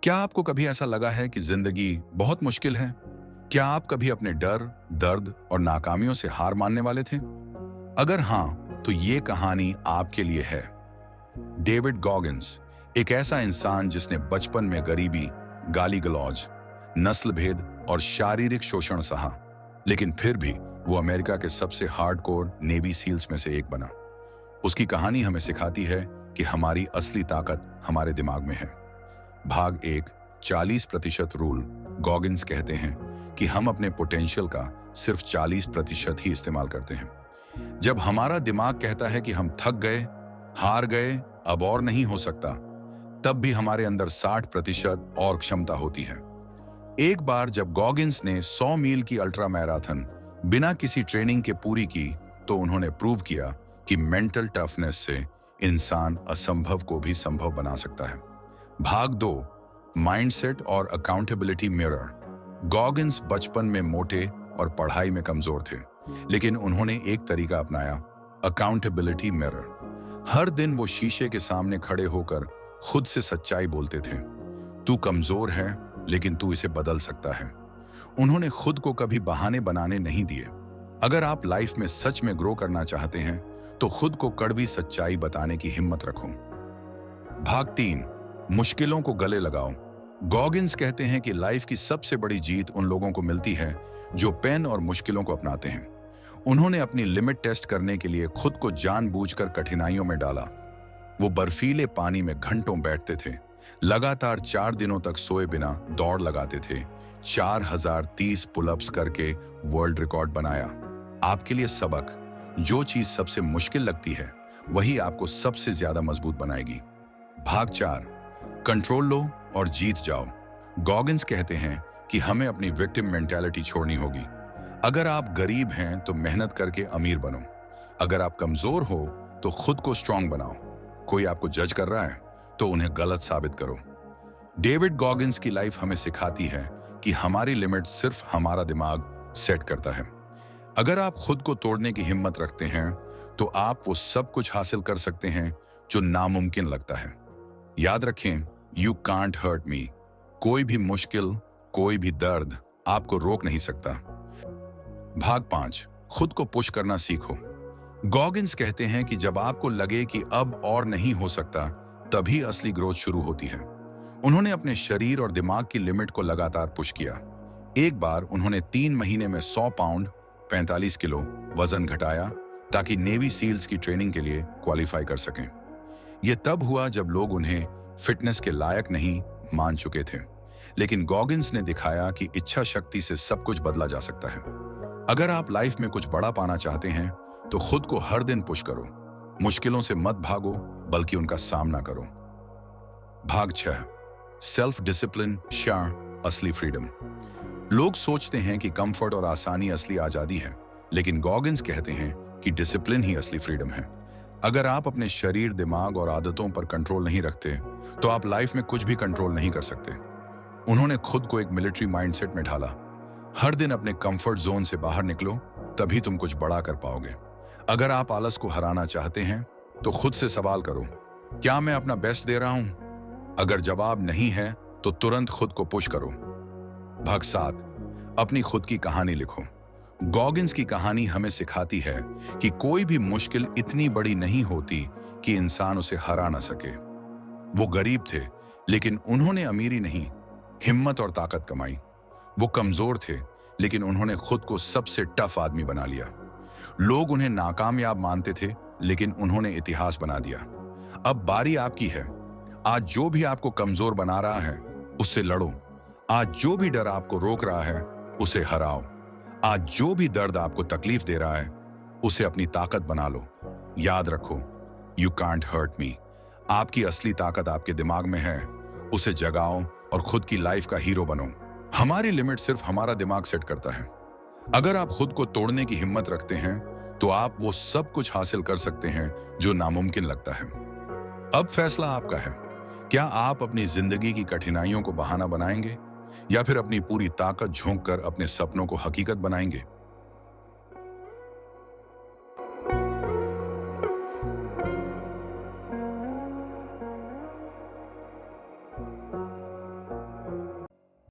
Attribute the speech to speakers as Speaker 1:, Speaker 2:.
Speaker 1: क्या आपको कभी ऐसा लगा है कि जिंदगी बहुत मुश्किल है? क्या आप कभी अपने डर, दर्द और नाकामियों से हार मानने वाले थे? अगर हाँ, तो ये कहानी आपके लिए है। डेविड गॉगिंस, एक ऐसा इंसान जिसने बचपन में गरीबी, गाली गलौज, नस्ल भेद और शारीरिक शोषण सहा, लेकिन फिर भी वो अमेरिका के सबसे हार्डकोर नेवी सील्स में से एक बना। उसकी कहानी हमें सिखाती है कि हमारी असली ताकत हमारे दिमाग में है। भाग 1, 40% रूल। गॉगिंस कहते हैं कि हम अपने पोटेंशियल का सिर्फ 40% ही इस्तेमाल करते हैं। जब हमारा दिमाग कहता है कि हम थक गए, हार गए, अब और नहीं हो सकता, तब भी हमारे अंदर 60% और क्षमता होती है। एक बार जब गॉगिंस ने 100 मील की अल्ट्रा मैराथन बिना किसी ट्रेनिंग के पूरी की, तो उन्होंने प्रूव किया कि मेंटल टफनेस से इंसान असंभव को भी संभव बना सकता है। भाग 2, माइंडसेट और अकाउंटेबिलिटी मिरर। गॉगिंस बचपन में मोटे और पढ़ाई में कमजोर थे, लेकिन उन्होंने एक तरीका अपनाया, अकाउंटेबिलिटी मिरर। हर दिन वो शीशे के सामने खड़े होकर खुद से सच्चाई बोलते थे। तू कमजोर है, लेकिन तू इसे बदल सकता है। उन्होंने खुद को कभी बहाने बनाने नहीं दिए। अगर आप लाइफ में सच में ग्रो करना चाहते हैं, तो खुद को कड़वी सच्चाई बताने की हिम्मत रखो। भाग 3, मुश्किलों को गले लगाओ। गॉगिंस कहते हैं कि लाइफ की सबसे बड़ी जीत उन लोगों को मिलती है जो पेन और मुश्किलों को अपनाते हैं। उन्होंने अपनी लिमिट टेस्ट करने के लिए खुद को जानबूझकर कठिनाइयों में डाला। वो बर्फीले पानी में घंटों बैठते थे, लगातार 4 दिनों तक सोए बिना दौड़ लगाते थे, 4030 पुलअप्स करके वर्ल्ड रिकॉर्ड बनाया। आपके लिए सबक, जो चीज सबसे मुश्किल लगती है वही आपको सबसे ज्यादा मजबूत बनाएगी। भाग 4, कंट्रोल लो और जीत जाओ। गॉगिंस कहते हैं कि हमें अपनी विक्टिम मेंटालिटी छोड़नी होगी। अगर आप गरीब हैं तो मेहनत करके अमीर बनो। अगर आप कमजोर हो तो खुद को स्ट्रांग बनाओ। कोई आपको जज कर रहा है तो उन्हें गलत साबित करो। डेविड गॉगिंस की लाइफ हमें सिखाती है कि हमारी लिमिट सिर्फ हमारा दिमाग सेट करता है। अगर आप खुद को तोड़ने की हिम्मत रखते हैं, तो आप वो सब कुछ हासिल कर सकते हैं जो नामुमकिन लगता है। याद रखें, यू कांट हर्ट मी। कोई भी मुश्किल, कोई भी दर्द आपको रोक नहीं सकता। भाग 5, खुद को पुश करना सीखो। गॉगिंस कहते हैं कि जब आपको लगे कि अब और नहीं हो सकता, तभी असली ग्रोथ शुरू होती है। उन्होंने अपने शरीर और दिमाग की लिमिट को लगातार पुश किया। एक बार उन्होंने 3 महीने में 100 पाउंड 45 किलो वजन घटाया, ताकि नेवी सील्स की ट्रेनिंग के लिए क्वालिफाई कर सकें। यह तब हुआ जब लोग उन्हें फिटनेस के लायक नहीं मान चुके थे, लेकिन गॉगिंस ने दिखाया कि इच्छा शक्ति से सब कुछ बदला जा सकता है। अगर आप लाइफ में कुछ बड़ा पाना चाहते हैं, तो खुद को हर दिन पुश करो। मुश्किलों से मत भागो, बल्कि उनका सामना करो। भाग 6, सेल्फ डिसिप्लिन शान असली फ्रीडम। लोग सोचते हैं कि कंफर्ट और आसानी असली आजादी है, लेकिन गॉगिंस कहते हैं कि डिसिप्लिन ही असली फ्रीडम है। अगर आप अपने शरीर, दिमाग और आदतों पर कंट्रोल नहीं रखते, तो आप लाइफ में कुछ भी कंट्रोल नहीं कर सकते। उन्होंने खुद को एक मिलिट्री माइंडसेट में ढाला। हर दिन अपने कंफर्ट जोन से बाहर निकलो, तभी तुम कुछ बड़ा कर पाओगे। अगर आप आलस को हराना चाहते हैं, तो खुद से सवाल करो, क्या मैं अपना बेस्ट दे रहा हूं? अगर जवाब नहीं है, तो तुरंत खुद को पुश करो। भाग 7, अपनी खुद की कहानी लिखो। गॉगिंस की कहानी हमें सिखाती है कि कोई भी मुश्किल इतनी बड़ी नहीं होती कि इंसान उसे हरा ना सके। वो गरीब थे, लेकिन उन्होंने अमीरी नहीं, हिम्मत और ताकत कमाई। वो कमजोर थे, लेकिन उन्होंने खुद को सबसे टफ आदमी बना लिया। लोग उन्हें नाकामयाब मानते थे, लेकिन उन्होंने इतिहास बना दिया। अब बारी आपकी है। आज जो भी आपको कमजोर बना रहा है, उससे लड़ो। आज जो भी डर आपको रोक रहा है, उसे हराओ। आज जो भी दर्द आपको तकलीफ दे रहा है, उसे अपनी ताकत बना लो। याद रखो, यू कांट हर्ट मी। आपकी असली ताकत आपके दिमाग में है। उसे जगाओ और खुद की लाइफ का हीरो बनो। हमारी लिमिट सिर्फ हमारा दिमाग सेट करता है। अगर आप खुद को तोड़ने की हिम्मत रखते हैं, तो आप वो सब कुछ हासिल कर सकते हैं जो नामुमकिन लगता है। अब फैसला आपका है। क्या आप अपनी जिंदगी की कठिनाइयों को बहाना बनाएंगे, या फिर अपनी पूरी ताकत झोंक कर अपने सपनों को हकीकत बनाएंगे?